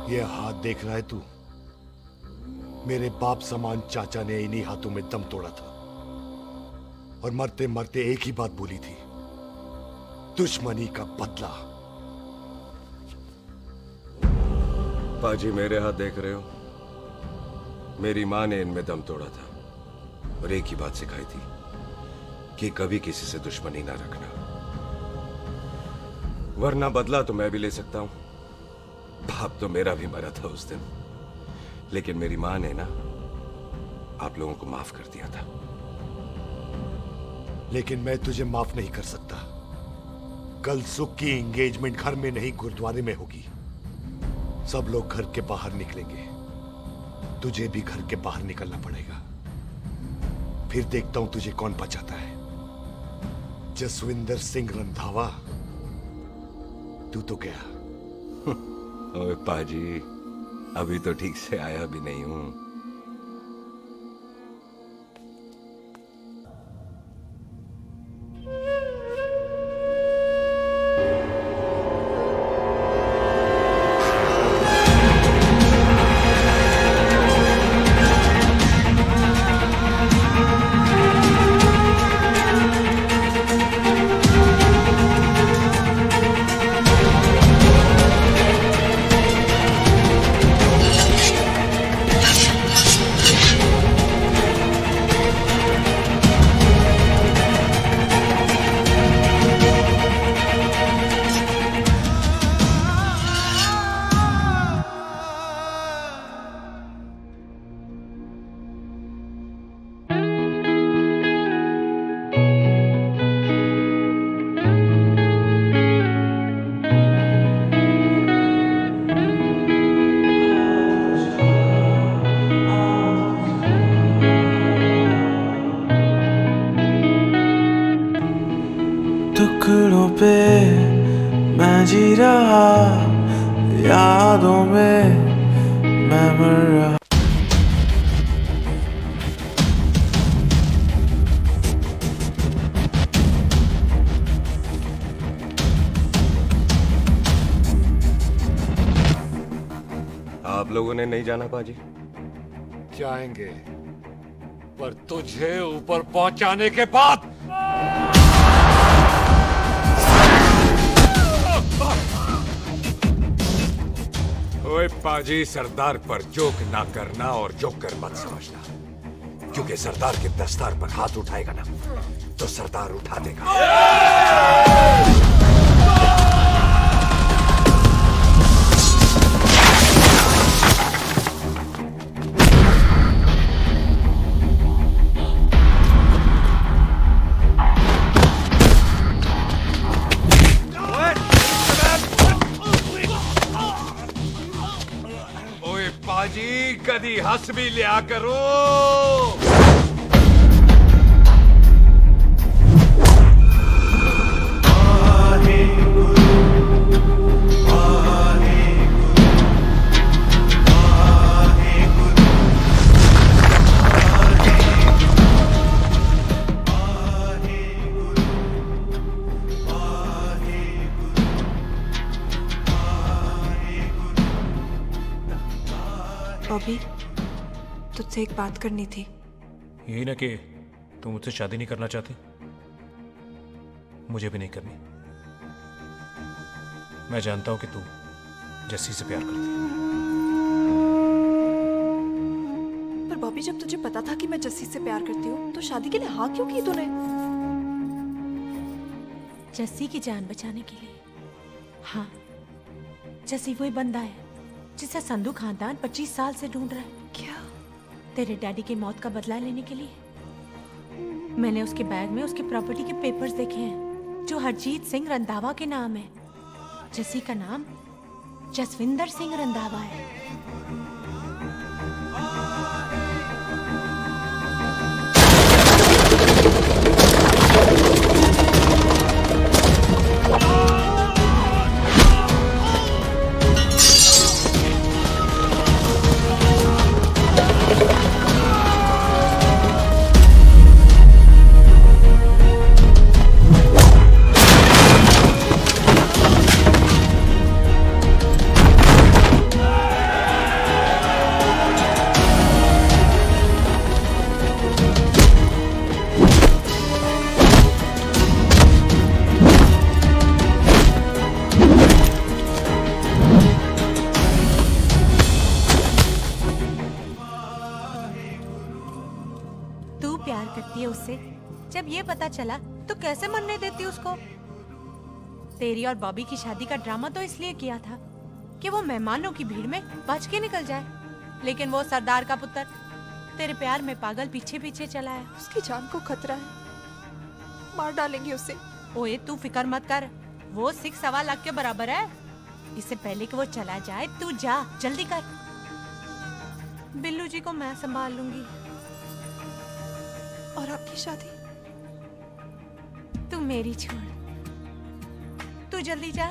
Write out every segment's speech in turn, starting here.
ये हाथ देख रहा है तू? मेरे बाप समान चाचा ने इन्हीं हाथों में दम तोड़ा था और मरते मरते एक ही बात बोली थी, दुश्मनी का बदला। पाजी मेरे हाथ देख रहे हो? मेरी माँ ने इनमें दम तोड़ा था और एक ही बात सिखाई थी कि कभी किसी से दुश्मनी ना रखना, वरना बदला तो मैं भी ले सकता हूं। बाप तो मेरा भी मरा था उस दिन, लेकिन मेरी माँ ने ना आप लोगों को माफ कर दिया था। लेकिन मैं तुझे माफ नहीं कर सकता। कल सुख की एंगेजमेंट घर में नहीं गुरुद्वारे में होगी। सब लोग घर के बाहर निकलेंगे, तुझे भी घर के बाहर निकलना पड़ेगा। फिर देखता हूं तुझे कौन बचाता है। जसविंदर सिंह रंधावा, तू तो गया। ओए पाजी, अभी तो ठीक से आया भी नहीं हूं। टुकड़ों पे मैं जी रहा, यादों में मैं मर रहा। आप लोगों ने नहीं जाना पाजी? जाएंगे, पर तुझे ऊपर पहुंचाने के बाद। ओए पाजी, सरदार पर जोक ना करना और जोकर मत समझना, क्योंकि सरदार के दस्तार पर हाथ उठाएगा ना तो सरदार उठा देगा। ओए पाजी, कदी हंस भी लिया करो। बॉबी, तुझसे एक बात करनी थी। यही ना कि तुम मुझसे शादी नहीं करना चाहती, मुझे भी नहीं करनी। मैं जानता हूं कि तू जस्सी से प्यार करती है। पर बॉबी, जब तुझे पता था कि मैं जस्सी से प्यार करती हूँ तो शादी के लिए हाँ क्यों की तूने? जस्सी की जान बचाने के लिए। हाँ, जस्सी वही बंदा है जिसे संधू खानदान 25 साल से ढूंढ रहा है। क्या? तेरे डैडी की मौत का बदला लेने के लिए। मैंने उसके बैग में उसके प्रॉपर्टी के पेपर्स देखे हैं जो हरजीत सिंह रंधावा के नाम है। जस्सी का नाम जसविंदर सिंह रंधावा है। करती है उससे, जब ये पता चला तो कैसे मनने देती उसको? तेरी और बॉबी की शादी का ड्रामा तो इसलिए किया था कि वो मेहमानों की भीड़ में बच के निकल जाए, लेकिन वो सरदार का पुत्र तेरे प्यार में पागल पीछे पीछे चला है। उसकी जान को खतरा है, मार डालेंगे उसे। ओए तू फिक्र मत कर, वो 6.25 लाख के बराबर है। इससे पहले कि वो चला जाए तू जा, जल्दी कर। बिल्लू जी को मैं संभाल लूंगी। और आपकी शादी? तू मेरी छोड़, तू जल्दी जा।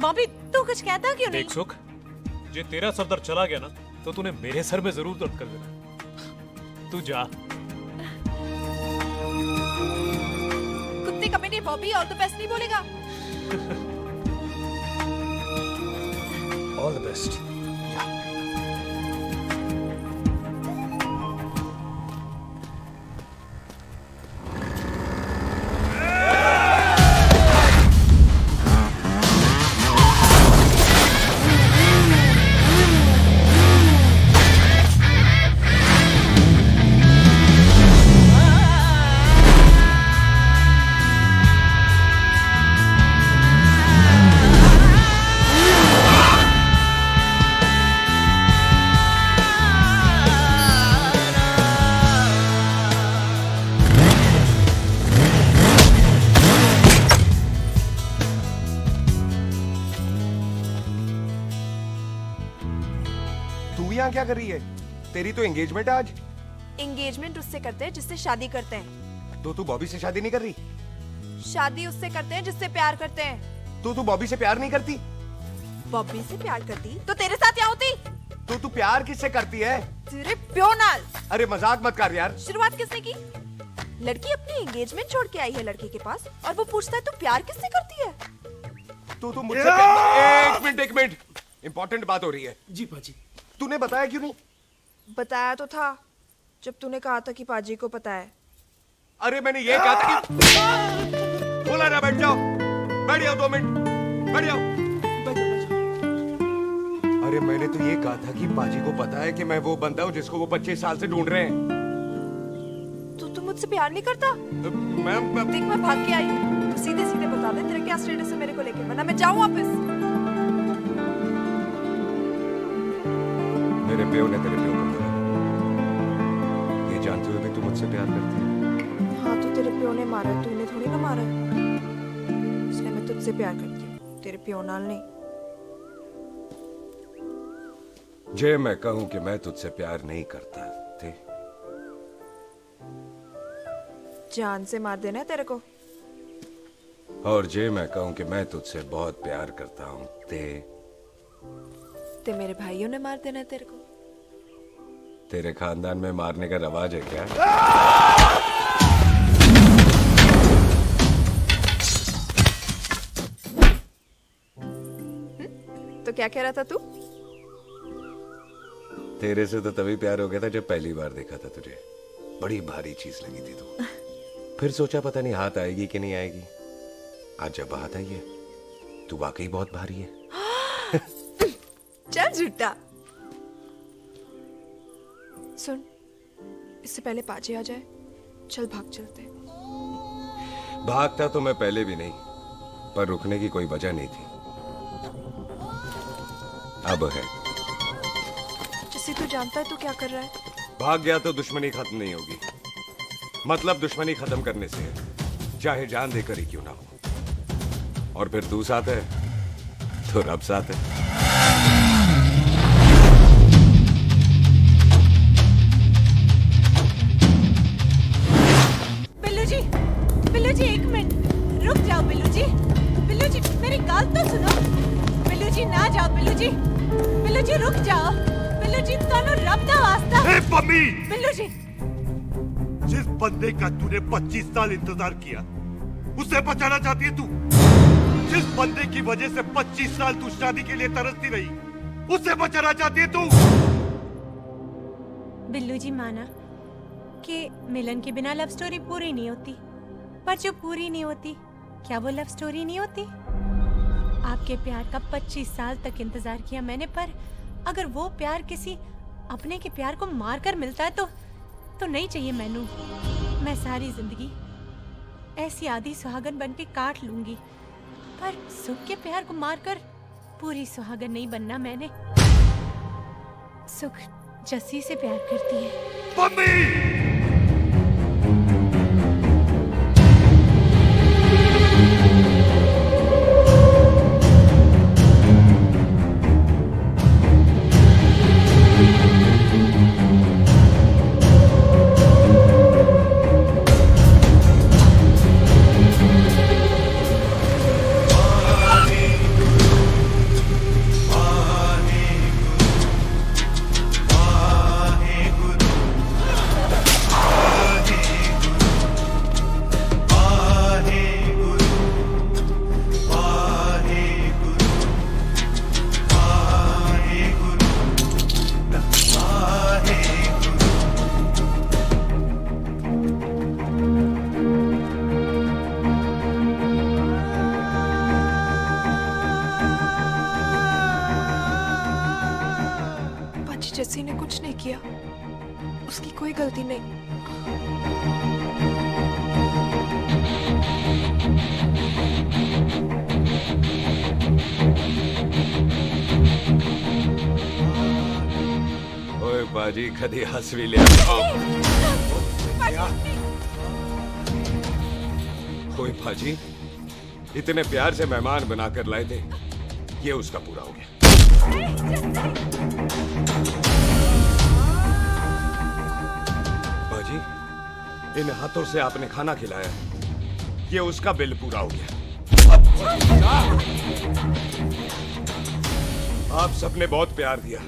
बॉबी तू कुछ कहता क्यों नहीं? देख सुख, जे तेरा सरदार चला गया ना तो तूने मेरे सर में जरूर दर्द कर देना। तू जा। कुत्ते कमीने बॉबी और तो बेस्ट नहीं बोलेगा। All the best. तू यहाँ क्या कर रही है? तेरी तो एंगेजमेंट है आज। एंगेजमेंट उससे करते हैं जिससे शादी करते हैं। तो तू बॉबी से शादी नहीं कर रही? शादी उससे करते हैं जिससे प्यार करते हैं। तो तू बॉबी से प्यार नहीं करती? बॉबी से प्यार करती तो तेरे साथ क्या होती? तो तू प्यार किससे करती है? तेरे प्यो नाल। अरे मजाक मत कर यार। शुरुआत किसने की? लड़की अपनी एंगेजमेंट छोड़ के आई है लड़के के पास और वो पूछता है तू प्यार किससे करती है? तू मुझसे एक मिनट इंपॉर्टेंट बात हो रही है। जी पाजी। तूने बताया क्यों नहीं? बताया तो था जब तूने कहा था कि पाजी को पता है। अरे मैंने ये कहा था कि बोला ना बैठ जाओ। बैठ जाओ 2 मिनट, बैठ जाओ। अरे मैंने तो ये कहा था कि पाजी को पता है कि मैं वो बंदा हूँ जिसको वो 25 साल से ढूंढ रहे हैं। तो तू मुझसे प्यार नहीं करता? मैं देख मैं भाग के आई हूँ, तो सीधे सीधे बता दे तेरा क्या स्टेटस है मेरे को लेके, वरना मैं जाऊँ वापस। मेरे प्यो ने तेरे प्यो को मारा, ये जानते हुए भी तू मुझसे प्यार करती है? हाँ तो तेरे प्यो ने मारा है, तूने थोड़ी ना मारा है, इसलिए मैं तुझसे प्यार करती हूँ, तेरे प्यो नाल नहीं। जे मैं कहूं कि मैं तुझसे प्यार नहीं करता थे, जान से मार देना है तेरे को। और जे मैं कहूं कि मैं तुझसे बहुत प्यार करता हूं ते मेरे भाइयों ने मार देना है तेरे को। तेरे खानदान में मारने का रवाज है क्या? तो क्या कह रहा था तू? तेरे से तो तभी प्यार हो गया था जब पहली बार देखा था तुझे। बड़ी भारी चीज लगी थी तू। फिर सोचा पता नहीं हाथ आएगी कि नहीं आएगी। आज जब हाथ आई है तू वाकई बहुत भारी है। चल झूठा। सुन, इससे पहले पाजी आ जाए, चल भाग चलते हैं। भागता तो मैं पहले भी नहीं, पर रुकने की कोई वजह नहीं थी। अब है। जैसे तू जानता है तू क्या कर रहा है। भाग गया तो दुश्मनी खत्म नहीं होगी। मतलब दुश्मनी खत्म करने से है, चाहे जान देकर ही क्यों ना हो। और फिर तू साथ है तो रब साथ है। बिल्लू जी 1 मिनट रुक जाओ। बिल्लू जी मेरी बात तो सुनो। बिल्लू जी ना जाओ। बिल्लू जी रुक जाओ। बिल्लू जी ਤੁਹਾਨੂੰ रब दा वास्ता। ए पम्मी, बिल्लू जी जिस बंदे का तूने 25 साल इंतजार किया उसे बचाना चाहती है तू। जिस बंदे की वजह से 25 साल तू शादी के लिए तरसती रही उसे बचाना चाहती है तू। बिल्लू जी माना कि मिलन के बिना लव स्टोरी पूरी नहीं होती, पर जो पूरी नहीं होती क्या वो लव स्टोरी नहीं होती? आपके प्यार का 25 साल तक इंतजार किया मैंने, पर अगर वो प्यार किसी अपने के प्यार को मार कर मिलता है तो नहीं चाहिए मैनू। मैं सारी जिंदगी ऐसी आधी सुहागन बन के काट लूंगी, पर सुख के प्यार को मारकर पूरी सुहागन नहीं बनना मैंने। सुख जस्सी से प्यार करती है। जस्सी ने कुछ नहीं किया, उसकी कोई गलती नहीं। ओए बाजी कदी हंस भी लिया। ओए बाजी, इतने प्यार से मेहमान बनाकर लाए थे, ये उसका पूरा हो गया। बाजी, इन हाथों से आपने खाना खिलाया, ये उसका बिल पूरा हो गया। आप सबने बहुत प्यार दिया,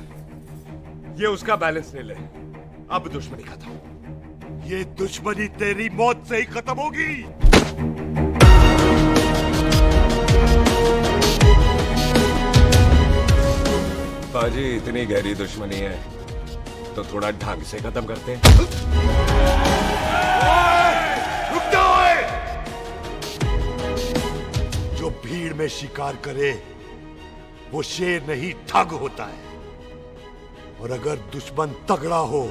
ये उसका बैलेंस ले ले। अब दुश्मनी खत्म। ये दुश्मनी तेरी मौत से ही खत्म होगी। बाजी, इतनी गहरी दुश्मनी है तो थोड़ा ढंग से खत्म करते हैं। रुक जाओ! जो भीड़ में शिकार करे वो शेर नहीं ठग होता है, और अगर दुश्मन तगड़ा हो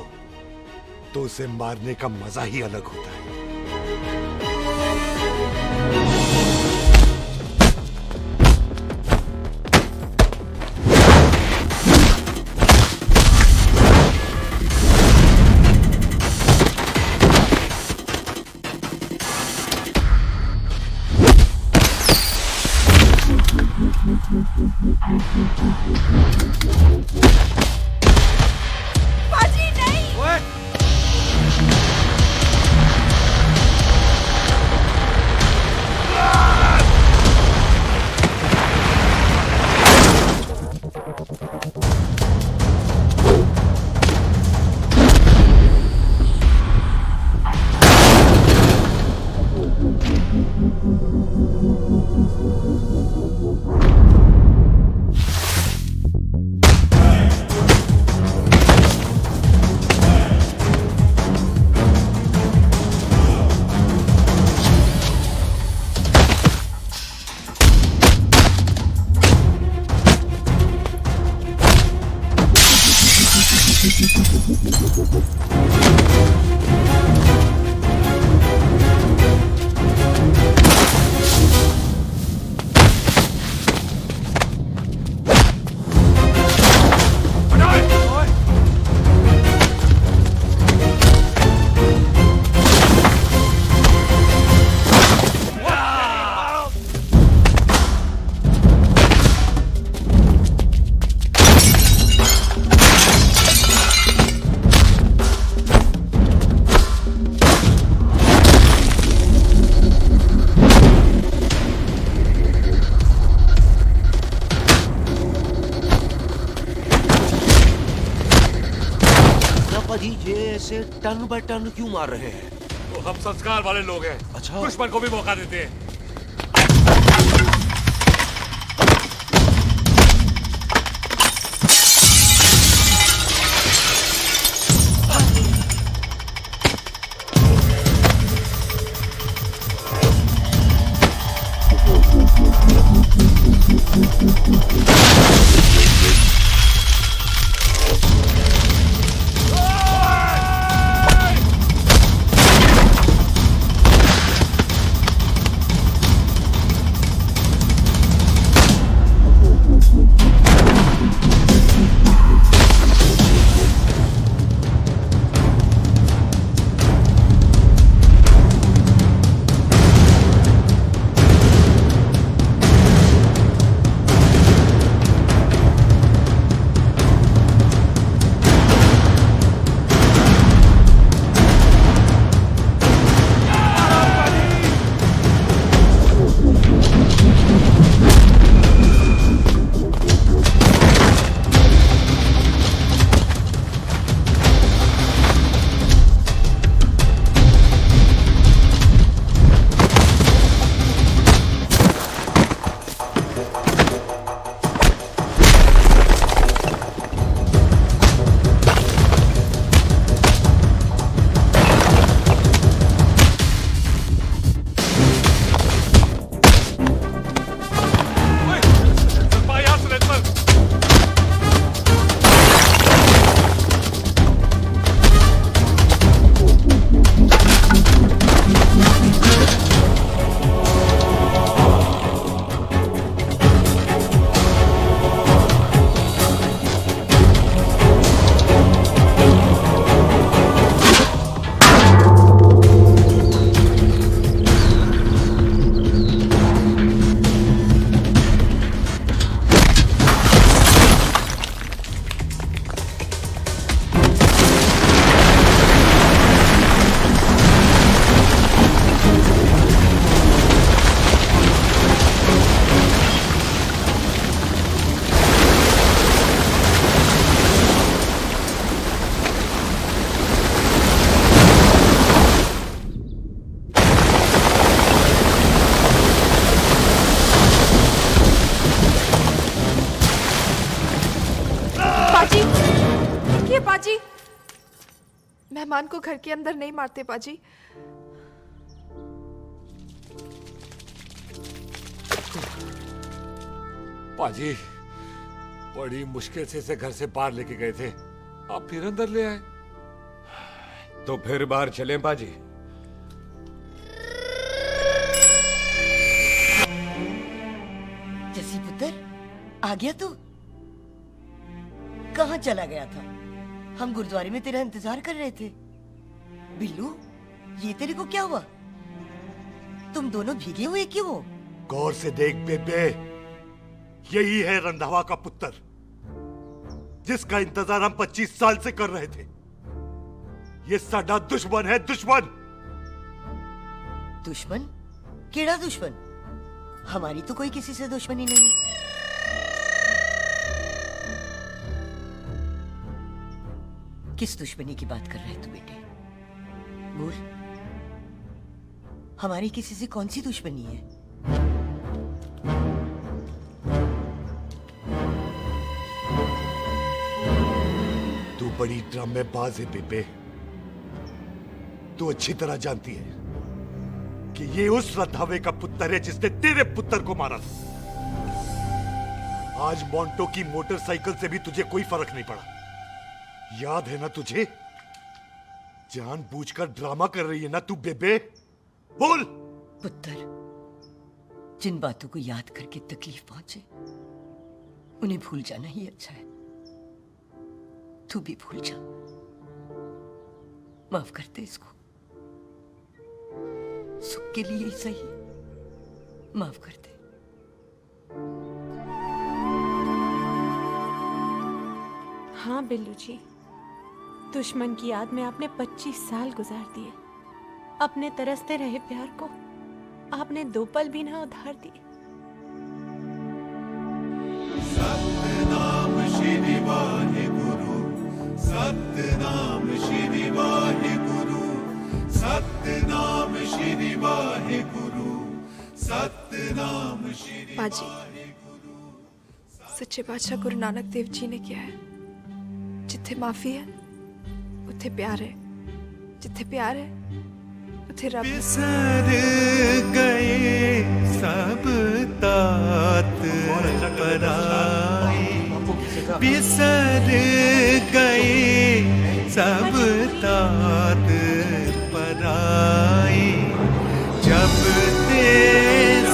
तो उसे मारने का मजा ही अलग होता है। बाजी नहीं। ये ऐसे टन बाय टन क्यों मार रहे हैं? तो हम संस्कार वाले लोग हैं। अच्छा। दुश्मन को भी मौका देते हैं। मेहमान को घर के अंदर नहीं मारते पाजी। पाजी बड़ी मुश्किल से इसे घर से बाहर लेके गए थे, आप फिर अंदर ले आए। तो फिर बाहर चले पाजी। जसी पुत्र, आ गया तू? कहाँ चला गया था? हम गुरुद्वारे में तेरा इंतजार कर रहे थे। बिल्लू, ये तेरे को क्या हुआ? तुम दोनों भीगे हुए क्यों हो? गौर से देख बेबे, यही है रंधावा का पुत्र, जिसका इंतजार हम 25 साल से कर रहे थे। ये साडा दुश्मन है, दुश्मन। दुश्मन? केड़ा दुश्मन? हमारी तो कोई किसी से दुश्मनी नहीं। किस दुश्मनी की बात कर रहे तू बेटे? बोल, हमारी किसी से कौन सी दुश्मनी है? तू बड़ी ड्रामेबाज है बेबे। तू अच्छी तरह जानती है कि ये उस रंधावे का पुत्र है जिसने तेरे पुत्र को मारा था। आज मोंटो की मोटरसाइकिल से भी तुझे कोई फर्क नहीं पड़ा। याद है ना तुझे? जानबूझकर ड्रामा कर रही है ना तू बेबे? बोल। पुत्र, जिन बातों को याद करके तकलीफ पहुंचे उन्हें भूल जाना ही अच्छा है। तू भी भूल जा। माफ कर दे इसको, सुख के लिए ही सही। माफ कर दे। हाँ बिल्लू जी, दुश्मन की याद में आपने 25 साल गुजार दिए। अपने तरसते रहे प्यार को आपने 2 पल भी ना उधार दिए। सतनाम श्री वाहेगुरु, सतनाम श्री वाहेगुरु, सतनाम श्री वाहेगुरु, सतनाम श्री। पाजी, सच्चे बादशाह गुरु नानक देव जी ने किया है, जिथे माफी है उथे प्यार है, जिथे प्यार है उथे रब। बिसर गए सब तात पराई, बिसर गए सब तात पराई। जब ते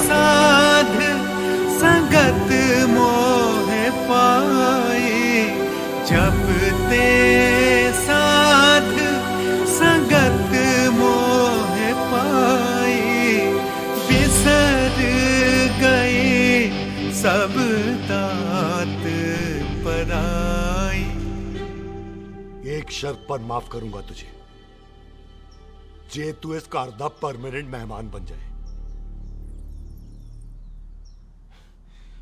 साध संगत मोह पाए, जब ते साध संगत मोह पाए, बिसर गए सब तात पराई। एक शर्त पर माफ करूंगा तुझे, जे तू इस घर दा परमानेंट मेहमान बन जाए।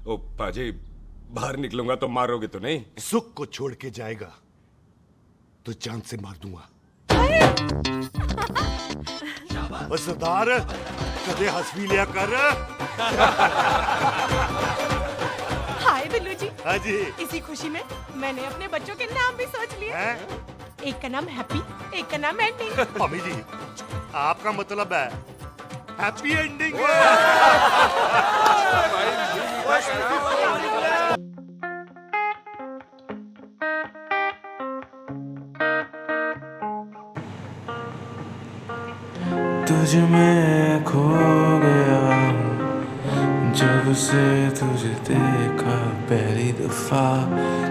ओ पाजी, बाहर निकलूंगा तो मारोगे तो नहीं? सुख को छोड़ के जाएगा तो जान से मार दूंगा। और सरदार, कदे हंस भी लिया कर। हाय बिल्लू जी। हाँ जी। इसी खुशी में मैंने अपने बच्चों के नाम भी सोच लिए। एक का नाम हैप्पी, एक का नाम एंडिंग। मम्मी जी, आपका मतलब है हैप्पी एंडिंग। तुझ में खो गया जब से तुझे देखा पहली दफा,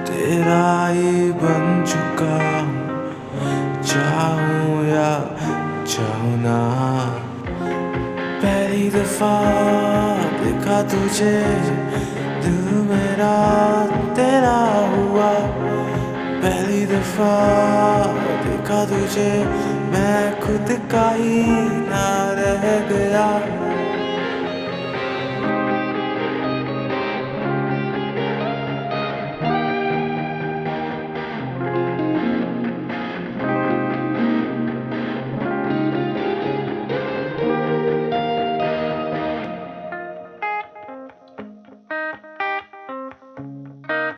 तेरा ही बन चुका चाहूं या चाहूं ना। पहली दफा देखा तुझे, दिल मेरा तेरा हुआ। पहली दफा देखा तुझे, मैं खुद का ही ना रह गया।